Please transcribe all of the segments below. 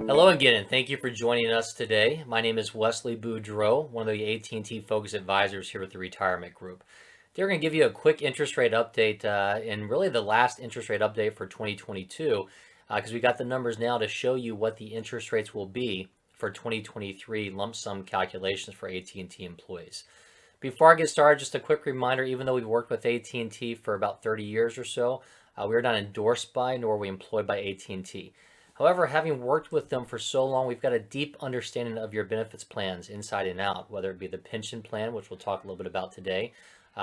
Hello again, and thank you for joining us today. My name is Wesley Boudreau, one of the AT&T Focus Advisors here with the Retirement Group. They're going to give you a quick interest rate update, and really the last interest rate update for 2022, because we got the numbers now to show you what the interest rates will be for 2023 lump sum calculations for AT&T employees. Before I get started, just a quick reminder, even though we've worked with AT&T for about 30 years or so, we are not endorsed by nor are we employed by AT&T. However, having worked with them for so long, we've got a deep understanding of your benefits plans inside and out, whether it be the pension plan, which we'll talk a little bit about today,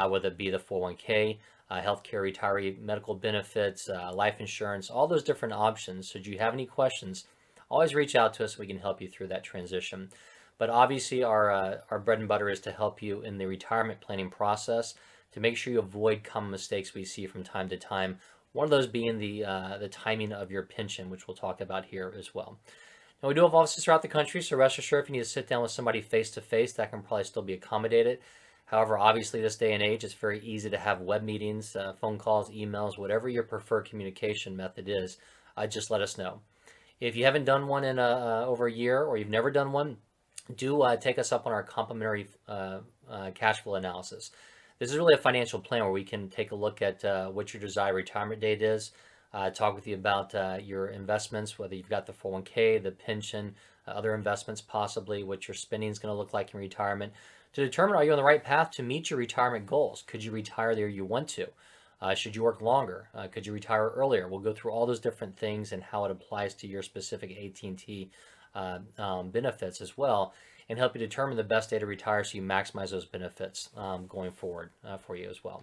whether it be the 401k, healthcare, retiree medical benefits, life insurance, all those different options. Should you have any questions, always reach out to us so we can help you through that transition. But obviously, our bread and butter is to help you in the retirement planning process to make sure you avoid common mistakes we see from time to time. One of those being the timing of your pension, which we'll talk about here as well. Now, we do have offices throughout the country, so rest assured if you need to sit down with somebody face to face, that can probably still be accommodated. However, obviously, this day and age, it's very easy to have web meetings, phone calls, emails, whatever your preferred communication method is. Just let us know. If you haven't done one in over a year, or you've never done one, do take us up on our complimentary cash flow analysis. This is really a financial plan where we can take a look at what your desired retirement date is, talk with you about your investments, whether you've got the 401k, the pension, other investments possibly, what your spending is going to look like in retirement, to determine are you on the right path to meet your retirement goals. Could you retire the year you want to? Should you work longer? Could you retire earlier? We'll go through all those different things and how it applies to your specific AT&T benefits as well, and help you determine the best day to retire so you maximize those benefits going forward for you as well.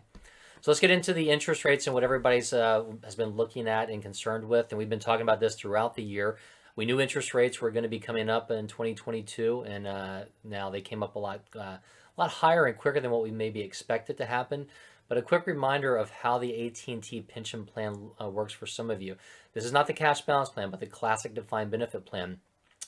So let's get into the interest rates and what everybody's has been looking at and concerned with. And we've been talking about this throughout the year. We knew interest rates were going to be coming up in 2022, and now they came up a lot higher and quicker than what we maybe expected to happen. But a quick reminder of how the AT&T pension plan works for some of you. This is not the cash balance plan, but the classic defined benefit plan.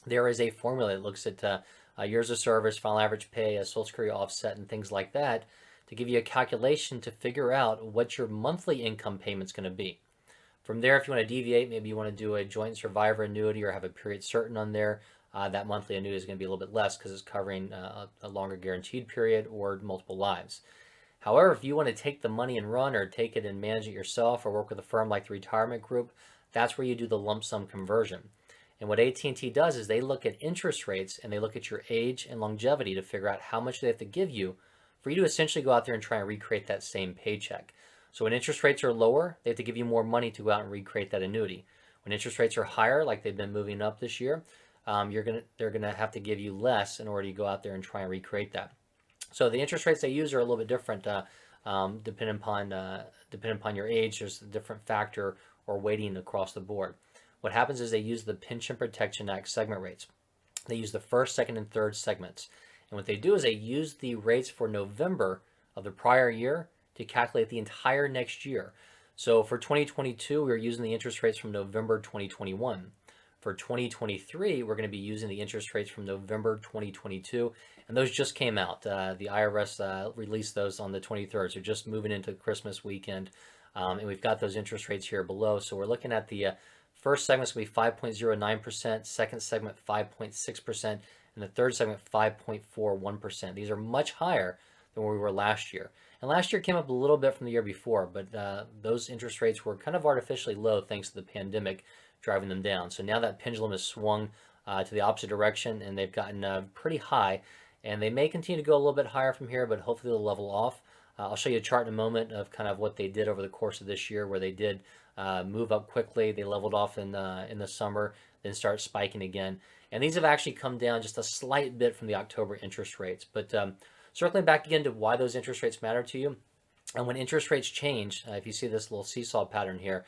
There is a formula that looks at years of service, final average pay, a Social Security offset, and things like that to give you a calculation to figure out what your monthly income payment's going to be. From there, if you want to deviate, maybe you want to do a joint survivor annuity or have a period certain on there, that monthly annuity is going to be a little bit less because it's covering a longer guaranteed period or multiple lives. However, if you want to take the money and run or take it and manage it yourself or work with a firm like the Retirement Group, that's where you do the lump sum conversion. And what AT&T does is they look at interest rates and they look at your age and longevity to figure out how much they have to give you for you to essentially go out there and try and recreate that same paycheck. So when interest rates are lower, they have to give you more money to go out and recreate that annuity. When interest rates are higher, like they've been moving up this year, they're gonna have to give you less in order to go out there and try and recreate that. So the interest rates they use are a little bit different depending upon your age. There's a different factor or weighting across the board. What happens is they use the Pension Protection Act segment rates. They use the first, second, and third segments. And what they do is they use the rates for November of the prior year to calculate the entire next year. So for 2022, we're using the interest rates from November 2021. For 2023, we're going to be using the interest rates from November 2022. And those just came out. The IRS released those on the 23rd. So just moving into Christmas weekend. And we've got those interest rates here below. So we're looking at the first segment's going to be 5.09%, second segment 5.6%, and the third segment 5.41%. These are much higher than where we were last year. And last year came up a little bit from the year before, but those interest rates were kind of artificially low thanks to the pandemic driving them down. So now that pendulum has swung to the opposite direction and they've gotten pretty high, and they may continue to go a little bit higher from here, but hopefully they'll level off. I'll show you a chart in a moment of kind of what they did over the course of this year, where they did move up quickly. They leveled off in the summer, then start spiking again. And these have actually come down just a slight bit from the October interest rates. But circling back again to why those interest rates matter to you. And when interest rates change, if you see this little seesaw pattern here,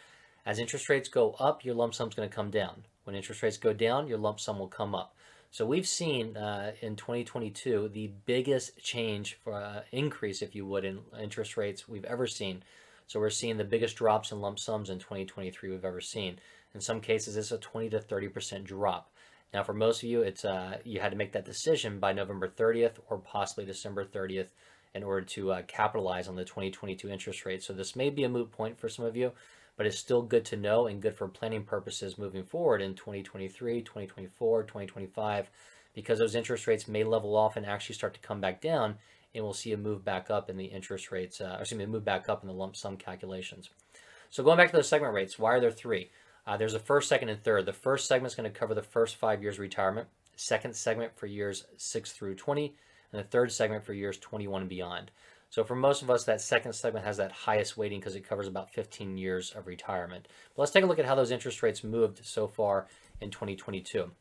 as interest rates go up, your lump sum is going to come down. When interest rates go down, your lump sum will come up. So we've seen in 2022 the biggest change for increase, if you would, in interest rates we've ever seen. So we're seeing the biggest drops in lump sums in 2023 we've ever seen. In some cases, it's a 20 to 30% drop. Now, for most of you, it's you had to make that decision by November 30th or possibly December 30th in order to capitalize on the 2022 interest rate. So this may be a moot point for some of you, but it's still good to know and good for planning purposes moving forward in 2023, 2024, 2025, because those interest rates may level off and actually start to come back down, and we'll see a move back up in the interest rates, move back up in the lump sum calculations. So going back to those segment rates, why are there three? There's a first, second, and third. The first segment is going to cover the first 5 years retirement, second segment for years 6 through 20, and the third segment for years 21 and beyond. So for most of us, that second segment has that highest weighting because it covers about 15 years of retirement. But let's take a look at how those interest rates moved so far in 2022.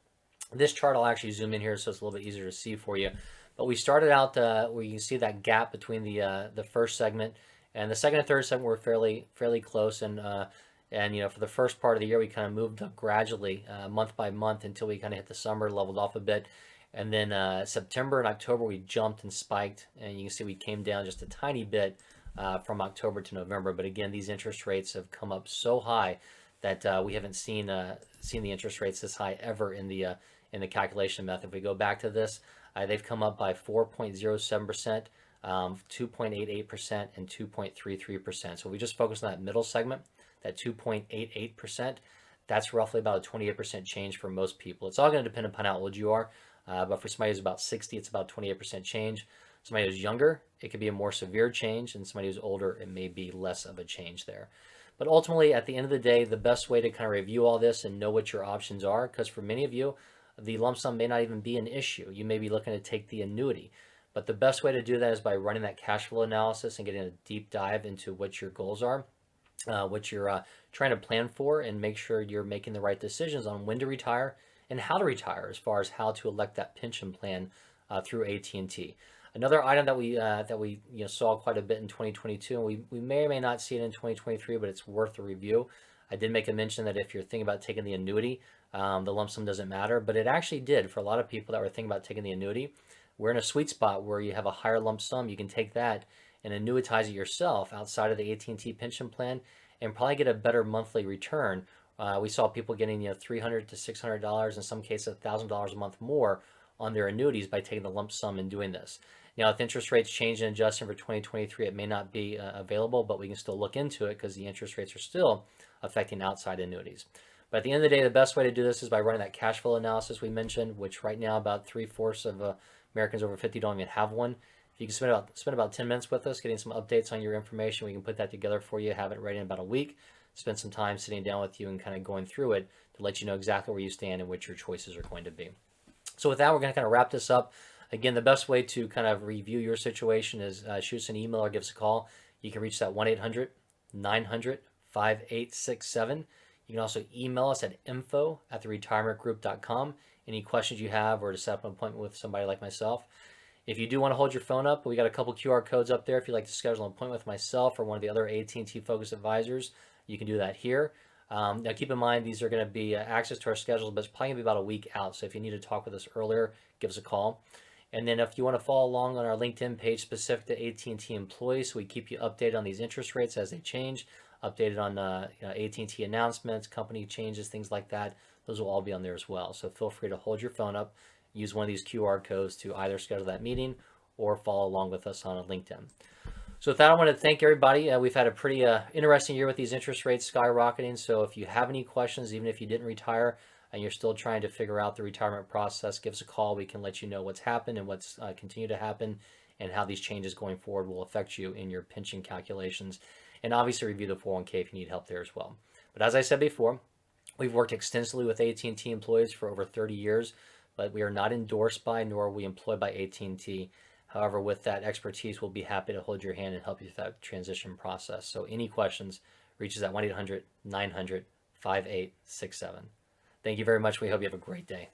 This chart, I'll actually zoom in here so it's a little bit easier to see for you. But we started out where you can see that gap between the first segment and the second and third segment were fairly close, and for the first part of the year we kind of moved up gradually month by month until we kind of hit the summer, leveled off a bit, and then September and October we jumped and spiked, and you can see we came down just a tiny bit from October to November. But again, these interest rates have come up so high that we haven't seen the interest rates this high ever in the calculation method. If we go back to this, they've come up by 4.07%. 2.88% and 2.33%. So we just focus on that middle segment, that 2.88%. That's roughly about a 28% change for most people. It's all going to depend upon how old you are, but for somebody who's about 60, it's about 28% change. Somebody who's younger, it could be a more severe change, and somebody who's older, it may be less of a change there. But ultimately, at the end of the day, the best way to kind of review all this and know what your options are, because for many of you, the lump sum may not even be an issue. You may be looking to take the annuity. But the best way to do that is by running that cash flow analysis and getting a deep dive into what your goals are, what you're trying to plan for, and make sure you're making the right decisions on when to retire and how to retire, as far as how to elect that pension plan through AT&T. Another item that we saw quite a bit in 2022, and we may or may not see it in 2023, but it's worth a review. I did make a mention that if you're thinking about taking the annuity, the lump sum doesn't matter, but it actually did for a lot of people that were thinking about taking the annuity. We're in a sweet spot where you have a higher lump sum. You can take that and annuitize it yourself outside of the AT&T pension plan and probably get a better monthly return. We saw people getting $300 to $600, in some cases $1,000 a month more on their annuities by taking the lump sum and doing this. Now, if interest rates change and adjusting for 2023, it may not be available, but we can still look into it because the interest rates are still affecting outside annuities. But at the end of the day, the best way to do this is by running that cash flow analysis we mentioned, which right now about 3/4 of Americans over 50 don't even have one. If you can spend about 10 minutes with us, getting some updates on your information, we can put that together for you, have it ready in about a week, spend some time sitting down with you and kind of going through it to let you know exactly where you stand and what your choices are going to be. So with that, we're going to kind of wrap this up. Again, the best way to kind of review your situation is shoot us an email or give us a call. You can reach that 1-800-900-5867. You can also email us at info@theretirementgroup.com. Any questions you have, or to set up an appointment with somebody like myself. If you do want to hold your phone up, we got a couple QR codes up there. If you'd like to schedule an appointment with myself or one of the other AT&T Focus advisors, you can do that here. Now keep in mind, these are going to be access to our schedules, but it's probably going to be about a week out. So if you need to talk with us earlier, give us a call. And then if you want to follow along on our LinkedIn page specific to AT&T employees, so we keep you updated on these interest rates as they change, updated on AT&T announcements, company changes, things like that. Those will all be on there as well. So feel free to hold your phone up, use one of these QR codes to either schedule that meeting or follow along with us on LinkedIn. So with that, I want to thank everybody. We've had a pretty interesting year with these interest rates skyrocketing. So if you have any questions, even if you didn't retire and you're still trying to figure out the retirement process, give us a call. We can let you know what's happened and what's continue to happen and how these changes going forward will affect you in your pension calculations. And obviously review the 401k if you need help there as well. But as I said before, we've worked extensively with AT&T employees for over 30 years, but we are not endorsed by nor are we employed by AT&T. However, with that expertise, we'll be happy to hold your hand and help you through that transition process. So any questions, reach us at 1-800-900-5867. Thank you very much. We hope you have a great day.